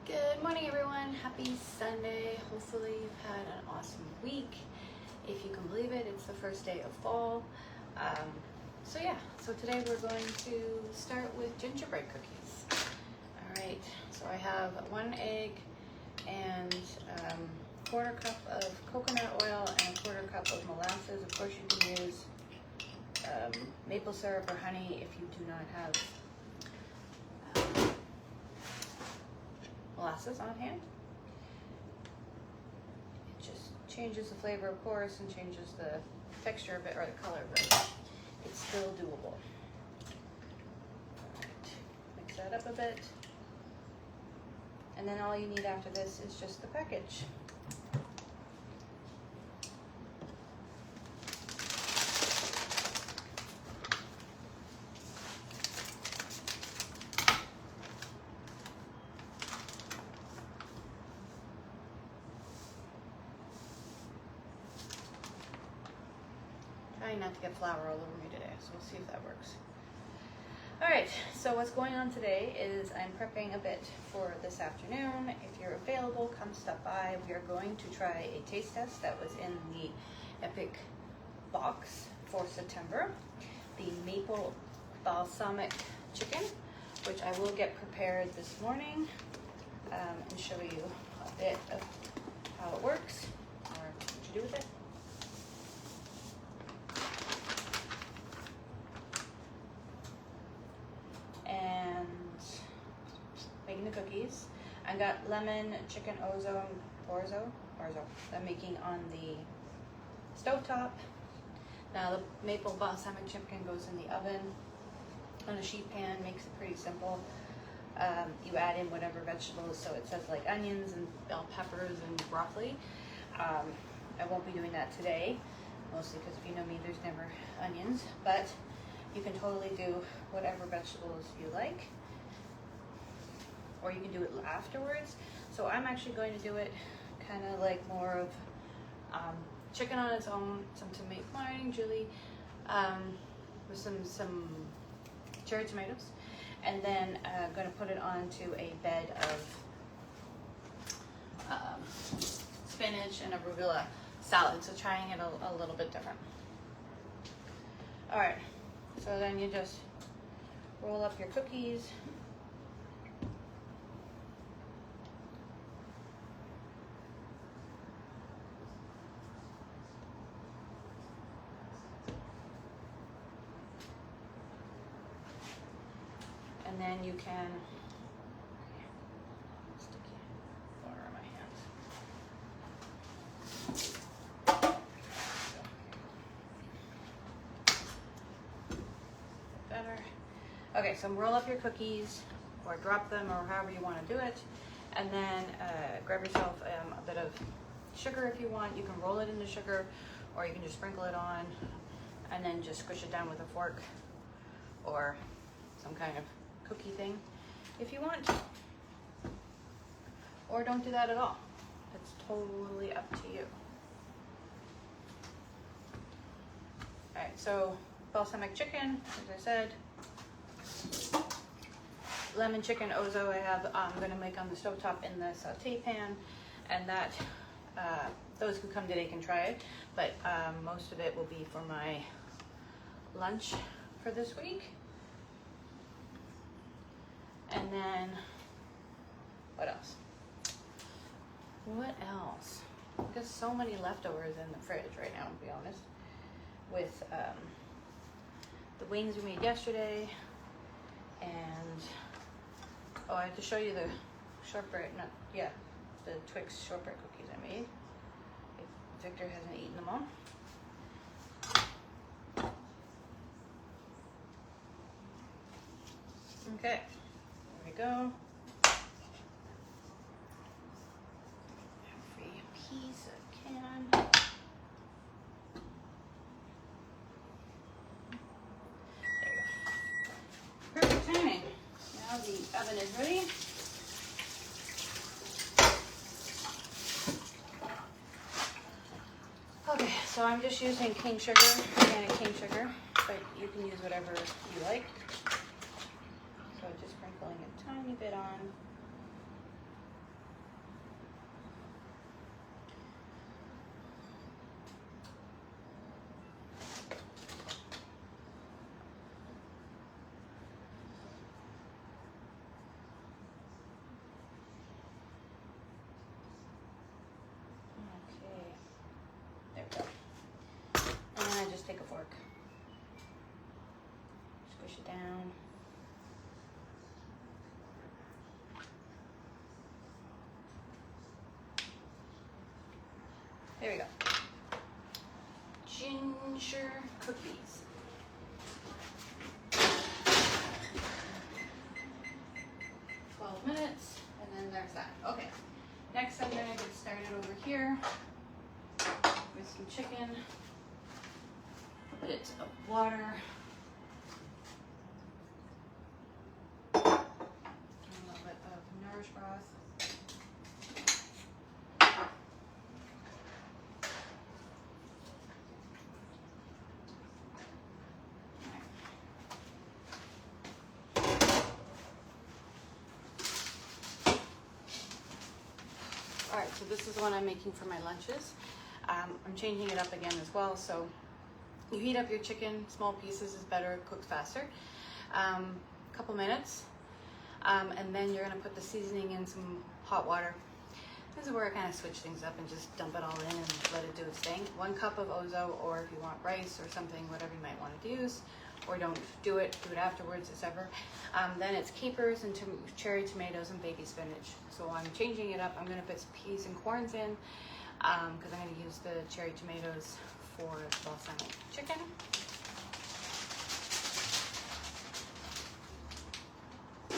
Good morning, everyone. Happy Sunday. Hopefully you've had an awesome week. If you can believe it, it's the first day of fall. So today we're going to start with gingerbread cookies. All right, so I have 1 egg and quarter cup of coconut oil and a quarter cup of molasses. Of course, you can use maple syrup or honey if you do not have molasses on hand. It just changes the flavor, of course, and changes the texture a bit or the color, but it's still doable. All right, mix that up a bit. And then all you need after this is just the package. Trying not to get flour all over me today, so we'll see if that works. All right, so what's going on today is I'm prepping a bit for this afternoon. If you're available, come stop by. We are going to try a taste test that was in the Epic box for September. The maple balsamic chicken, which I will get prepared this morning and show you a bit of how it works or what you do with it. And making the cookies. I got lemon, chicken orzo I'm making on the stovetop. Now the maple balsamic chicken goes in the oven on a sheet pan, makes it pretty simple. You add in whatever vegetables, so it says like onions and bell peppers and broccoli. I won't be doing that today, mostly because if you know me, there's never onions, but you can totally do whatever vegetables you like, or you can do it afterwards. So I'm actually going to do it kind of like more of chicken on its own, some morning chili, with some cherry tomatoes, and then I'm going to put it onto a bed of spinach and arugula salad. So trying it a little bit different. All right. So then you just roll up your cookies. And then you can sticky water on my hands. Better. Okay, so roll up your cookies or drop them or however you want to do it, and then grab yourself a bit of sugar if you want. You can roll it into sugar, or you can just sprinkle it on and then just squish it down with a fork or some kind of cookie thing if you want, or don't do that at all. It's totally up to you. All right, so balsamic chicken, as I said, lemon chicken orzo I'm going to make on the stovetop in the saute pan, and that those who come today can try it, but most of it will be for my lunch for this week. And then what else? There's so many leftovers in the fridge right now, to be honest, with the wings we made yesterday, and I have to show you the the Twix shortbread cookies I made. If Victor hasn't eaten them all. Okay, there we go. Every piece I can. Perfect timing. Now the oven is ready. Okay, so I'm just using cane sugar, organic cane sugar, but you can use whatever you like. So just sprinkling a tiny bit on. a fork. Squish it down. There we go. Ginger cookies. Minutes, and then there's that. Okay, next I'm going to get started over here with some chicken, a bit of water, a little bit of nourish broth. Alright, so this is what I'm making for my lunches. I'm changing it up again as well. So you heat up your chicken, small pieces is better, it cooks faster. Couple minutes. And then you're going to put the seasoning in some hot water. This is where I kind of switch things up and just dump it all in and let it do its thing. 1 cup of orzo, or if you want rice or something, whatever you might want to use. Or don't do it afterwards, etc. Then it's capers and cherry tomatoes and baby spinach. So I'm changing it up. I'm going to put some peas and corns in because I'm going to use the cherry tomatoes for balsamic chicken. So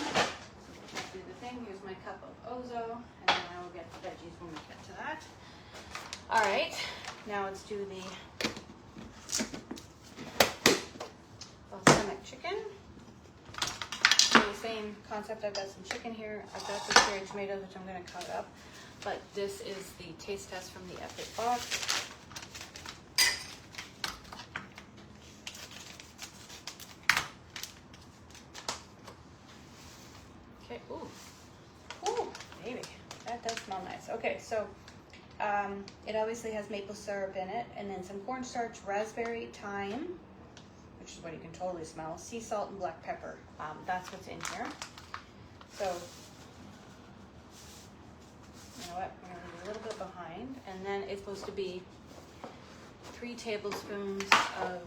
do the thing. Here's my cup of orzo, and then I will get the veggies when we get to that. All right, now let's do the balsamic chicken. So the same concept. I've got some chicken here. I've got the cherry tomatoes, which I'm going to cut up. But this is the taste test from the Epic box. Okay. Ooh, baby, that does smell nice. Okay, so it obviously has maple syrup in it, and then some cornstarch, raspberry, thyme, which is what you can totally smell, sea salt, and black pepper. That's what's in here. So, you know what, I'm going to leave a little bit behind. And then it's supposed to be 3 tablespoons of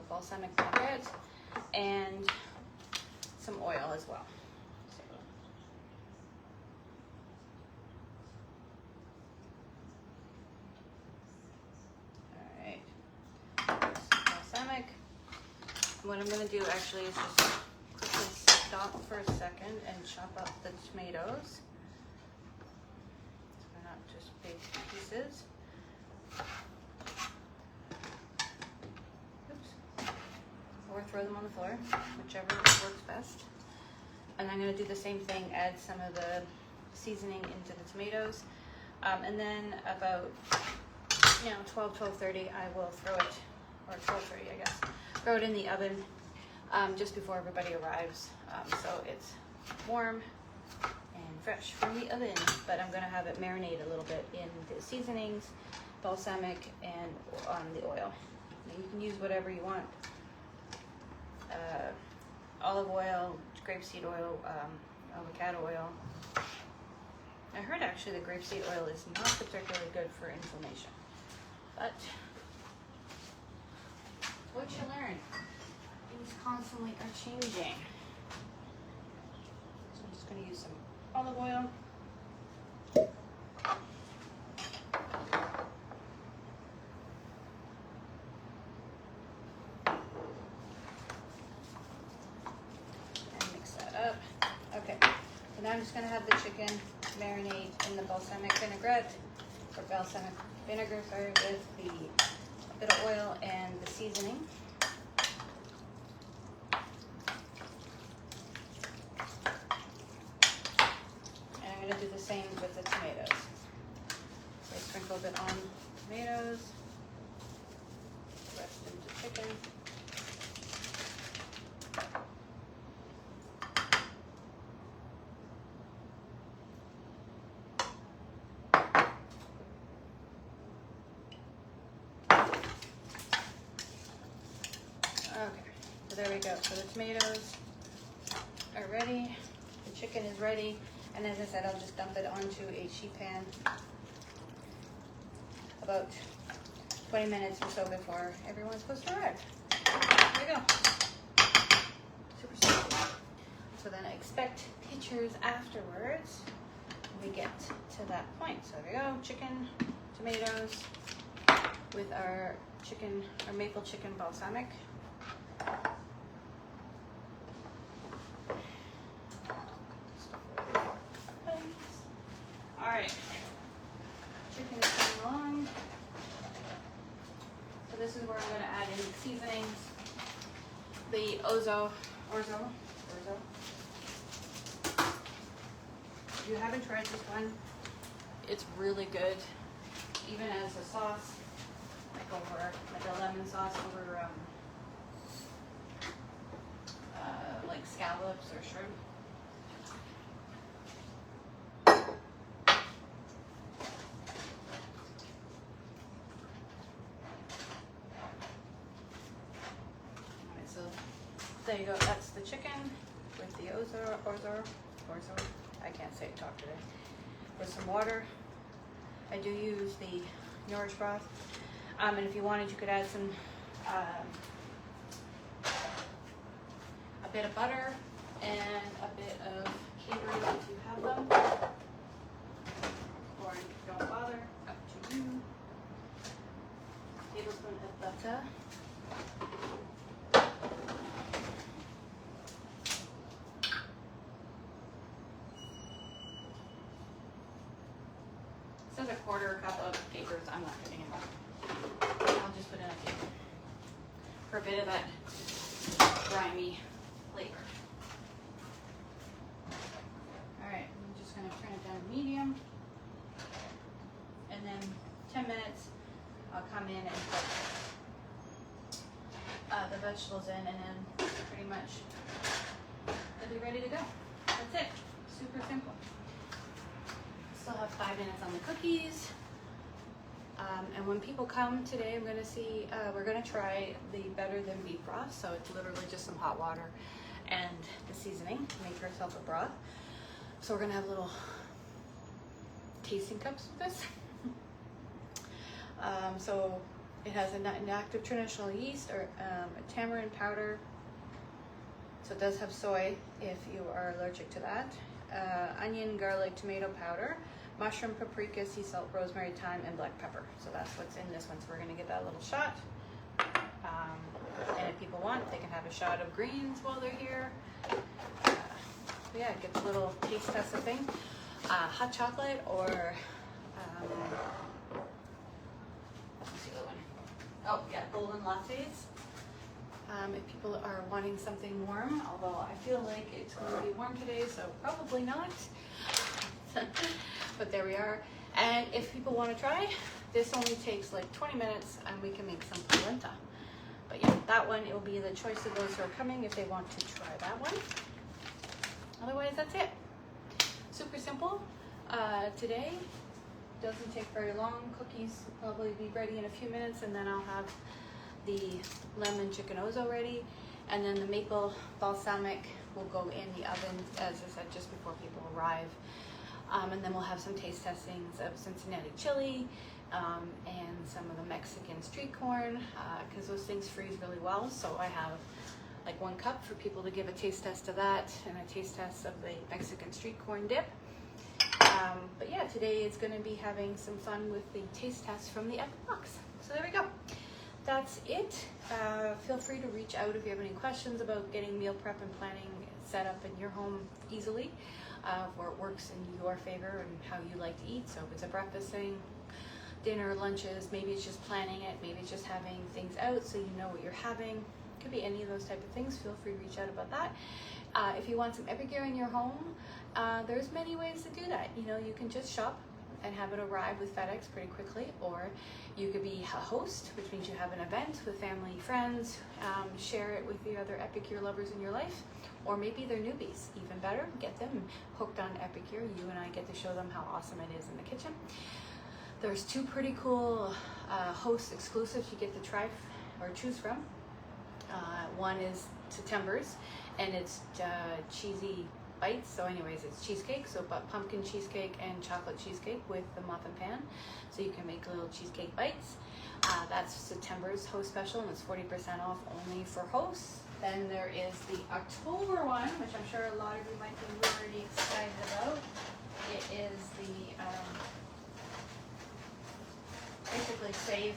balsamic vinaigrette and some oil as well. So, all right, balsamic. What I'm going to do actually is just quickly stop for a second and chop up the tomatoes. So they're not just big pieces. Oops. Or throw them on the floor, whichever works best. And I'm going to do the same thing, add some of the seasoning into the tomatoes. And then about 12:30 I will throw it, or 12:30 I guess. Throw it in the oven just before everybody arrives, so it's warm and fresh from the oven. But I'm going to have it marinate a little bit in the seasonings, balsamic, and the oil. Now you can use whatever you want. Olive oil, grapeseed oil, avocado oil. I heard actually the grapeseed oil is not particularly good for inflammation, but what you learn. Things constantly are changing. So I'm just going to use some olive oil. And mix that up. Okay. So now I'm just going to have the chicken marinate in the balsamic vinaigrette, or balsamic vinegar, sorry, with the bit of oil and the seasoning. And I'm going to do the same with the tomatoes. So I sprinkle a bit on tomatoes, the rest into chicken. Okay, so there we go. So the tomatoes are ready, the chicken is ready, and as I said, I'll just dump it onto a sheet pan about 20 minutes or so before everyone's supposed to arrive. There you go. Super simple. So then I expect pictures afterwards when we get to that point. So there we go, chicken, tomatoes with our chicken, our maple chicken balsamic. All right, chicken is coming along. So this is where I'm going to add in the seasonings. The orzo. If you haven't tried this one, it's really good, even as a sauce, like a lemon sauce over like scallops or shrimp. There you go, that's the chicken with the orzo, I can't say it, talk today, with some water. I do use the nourish broth, and if you wanted, you could add some, a bit of butter and a bit of capers if you have them, or if you don't bother, up to you. Tablespoon of butter. This is a quarter cup of capers. I'm not putting enough. I'll just put in a tablespoon for a bit of that grimy flavor. Alright, I'm just going to turn it down to medium. And then 10 minutes, I'll come in and put the vegetables in, and then pretty much they'll be ready to go. That's it. Super simple. Still have 5 minutes on the cookies. And when people come today, I'm going to see, we're going to try the Better Than Beef broth. So it's literally just some hot water and the seasoning to make yourself a broth. So we're going to have little tasting cups with this. So it has an active traditional yeast or a tamarind powder. So it does have soy if you are allergic to that. Onion, garlic, tomato powder, mushroom, paprika, sea salt, rosemary, thyme, and black pepper. So that's what's in this one. So we're going to give that a little shot. And if people want, they can have a shot of greens while they're here. Yeah, get a little taste test of thing. Hot chocolate or what's the other one? Oh yeah, golden lattes. If people are wanting something warm, although I feel like it's going to be warm today, so probably not. But there we are. And if people want to try, this only takes like 20 minutes and we can make some polenta. But yeah, that one, it will be the choice of those who are coming if they want to try that one. Otherwise, that's it. Super simple. Today doesn't take very long. Cookies will probably be ready in a few minutes, and then I'll have the lemon chicken orzo ready, and then the maple balsamic will go in the oven, as I said, just before people arrive. And then we'll have some taste testings of Cincinnati chili and some of the Mexican street corn, because those things freeze really well. So I have like 1 cup for people to give a taste test of that, and a taste test of the Mexican street corn dip. But yeah, today is going to be having some fun with the taste test from the Epic Box. So there we go. That's it. Feel free to reach out if you have any questions about getting meal prep and planning set up in your home easily, where it works in your favor and how you like to eat. So if it's a breakfast thing, dinner, lunches, maybe it's just planning it, maybe it's just having things out so you know what you're having. Could be any of those type of things. Feel free to reach out about that. If you want some Epicure in your home, there's many ways to do that. You know, you can just shop and have it arrive with FedEx pretty quickly, or you could be a host, which means you have an event with family, friends, share it with the other Epicure lovers in your life, or maybe they're newbies, even better, get them hooked on Epicure. You and I get to show them how awesome it is in the kitchen. There's 2 pretty cool host exclusives you get to try or choose from. One is September's, and it's cheesy bites. So anyways, it's cheesecake, so but pumpkin cheesecake and chocolate cheesecake with the muffin pan. So you can make little cheesecake bites. That's September's host special, and it's 40% off only for hosts. Then there is the October one, which I'm sure a lot of you might be really excited about. It is the basically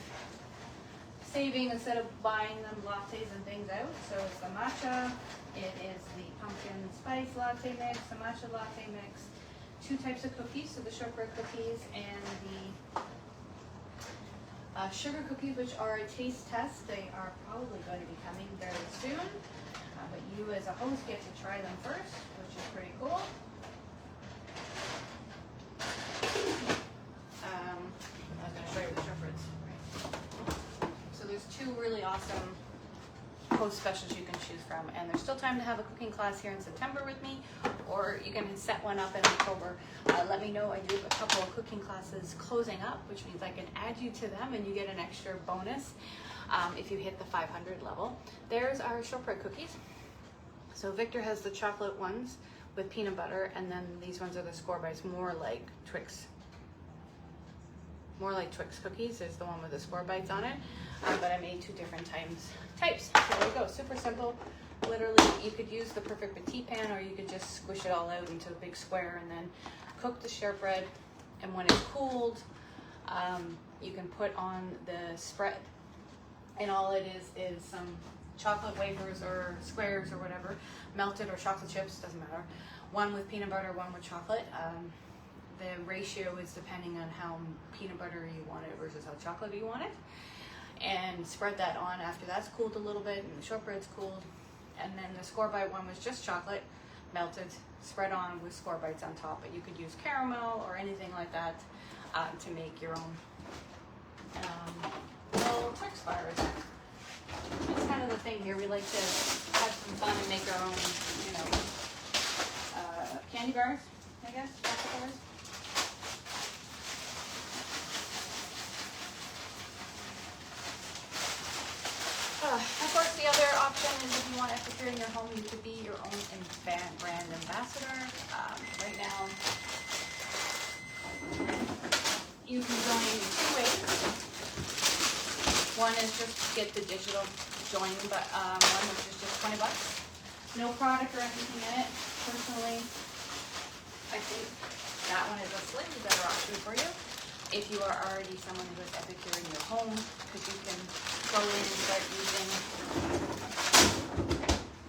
saving instead of buying them lattes and things out. So it's the matcha, it is the pumpkin spice latte mix, the matcha latte mix, 2 types of cookies, so the shortbread cookies and the sugar cookies, which are a taste test. They are probably going to be coming very soon, but you as a host get to try them first, which is pretty cool. I was going to show you the shortbreads. Right. So there's 2 really awesome host specials you can choose from, and there's still time to have a cooking class here in September with me, or you can set one up in October. Let me know. I do have a couple of cooking classes closing up, which means I can add you to them and you get an extra bonus if you hit the 500 level. There's our shortbread cookies. So Victor has the chocolate ones with peanut butter, and then these ones are the score bites, more like Twix cookies is the one with the score bites on it, but I made 2 different types. So there you go, super simple. Literally, you could use the Perfect Petite pan, or you could just squish it all out into a big square and then cook the shortbread. And when it's cooled, you can put on the spread. And all it is some chocolate wafers or squares or whatever, melted, or chocolate chips, doesn't matter. One with peanut butter, one with chocolate. The ratio is depending on how peanut butter you want it versus how chocolate you want it. And spread that on after that's cooled a little bit and the shortbread's cooled. And then the score bite one was just chocolate, melted, spread on with score bites on top. But you could use caramel or anything like that to make your own little Twix bars. That's kind of the thing here. We like to have some fun and make our own, candy bars, I guess, chocolate bars. Of course, the other option is if you want, if you're in your home, you could be your own brand ambassador. Right now, you can join in 2 ways. One is just get the digital join, but one which is just $20. No product or anything in it. Personally, I think that one is a slightly better option for you. If you are already someone who is Epicure in your home, because you can go in and start using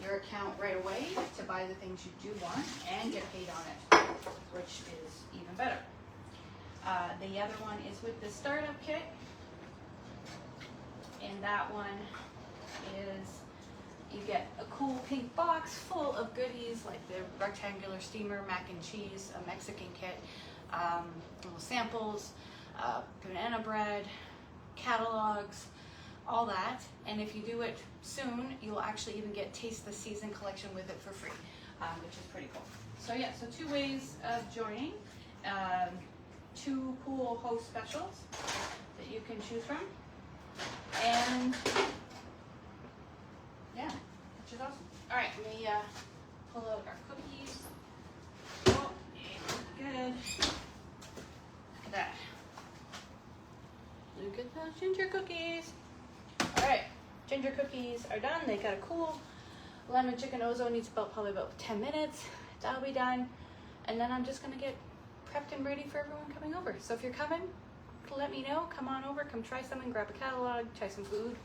your account right away to buy the things you do want and get paid on it, which is even better. The other one is with the startup kit, and that one is you get a cool pink box full of goodies like the rectangular steamer, mac and cheese, a Mexican kit, little samples, banana bread, catalogs, all that. And if you do it soon, you'll actually even get Taste the Season collection with it for free, which is pretty cool. So yeah, so 2 ways of joining, 2 cool host specials that you can choose from, and yeah, which is awesome. All right, let me pull out our cookies. Oh, good. Look at that. Look at those ginger cookies. All right, ginger cookies are done. They got a cool lemon chicken ozo. Needs probably about 10 minutes. That'll be done. And then I'm just gonna get prepped and ready for everyone coming over. So if you're coming, let me know. Come on over, come try something, grab a catalog, try some food.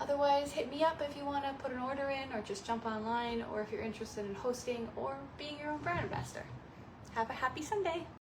Otherwise, hit me up if you want to put an order in, or just jump online, or if you're interested in hosting or being your own brand ambassador. Have a happy Sunday.